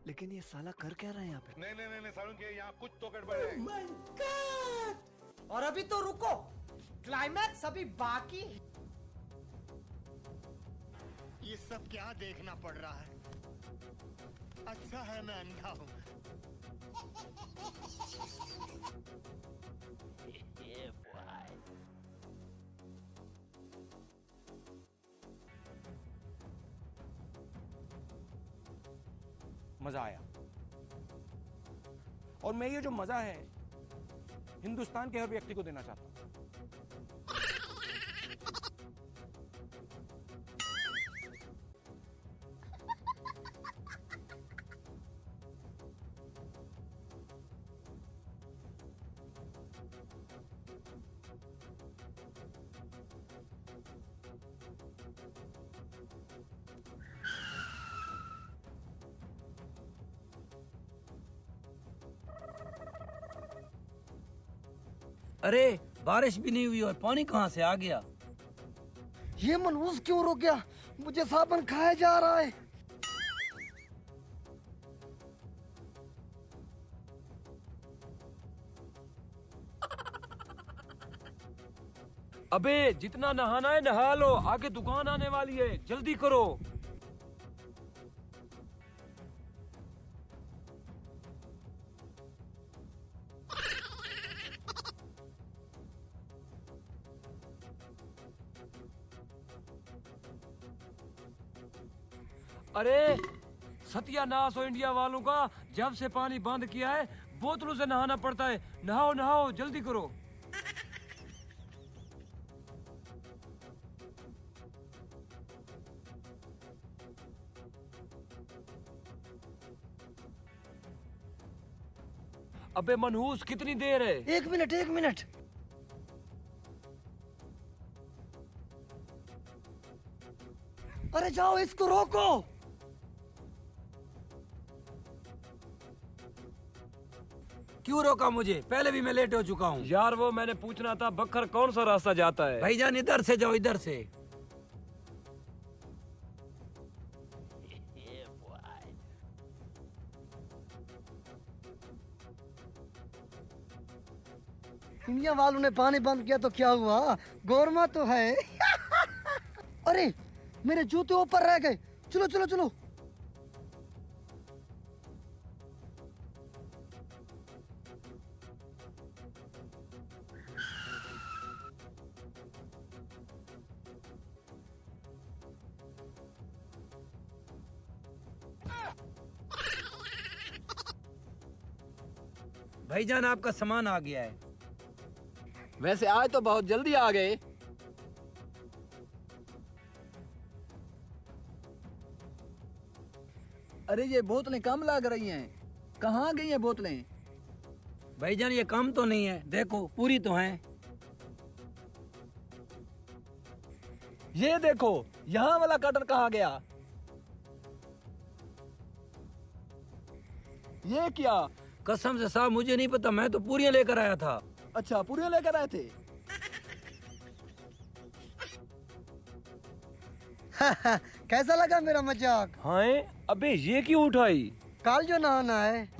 लेकिन ये साला कर क्या रहा है यहाँ पे? नहीं सारुण के यहाँ कुछ तो गड़बड़ है। My God! और अभी तो रुको, क्लाइमैक्स अभी बाकी है। ये सब क्या देखना पड़ रहा है? अच्छा है मैं अंधा हूँ। मजा आया। और मैं ये जो मजा है हिंदुस्तान के हर व्यक्ति को देना चाहता हूं। अरे बारिश भी नहीं हुई और पानी कहाँ से आ गया? ये मनहूस क्यों रुक गया? मुझे साबन खाया जा रहा है। अबे जितना नहाना है नहा लो, आगे दुकान आने वाली है, जल्दी करो। अरे सत्यानाश हो इंडिया वालों का, जब से पानी बंद किया है बोतलों से नहाना पड़ता है। नहाओ नहाओ जल्दी करो। अबे मनहूस कितनी देर है? 1 मिनट 1 मिनट। अरे जाओ इसको रोको। क्यों रोका मुझे? पहले भी मैं लेट हो चुका हूँ। यार वो मैंने पूछना था, बखर कौन सा रास्ता जाता है? भाईजान इधर से जाओ, इधर से। इंडिया वालों ने पानी बंद किया तो क्या हुआ? गोरमा तो है। अरे मेरे जूते ऊपर रह गए। चलो चलो चलो। भाईजान आपका सामान आ गया है। वैसे आज तो बहुत जल्दी आ गए। अरे ये बोतलें कम लग रही हैं, कहाँ गई हैं बोतलें? भाईजान ये कम तो नहीं है, देखो पूरी तो हैं। ये देखो, यहाँ वाला कटर कहाँ गया? ये क्या? कसम से साहब मुझे नहीं पता, मैं तो पूरियां लेकर आया था। अच्छा पूरे लेकर आए थे। कैसा लगा मेरा मजाक? हाँ अबे ये क्यों उठाई? कल जो नहाना है।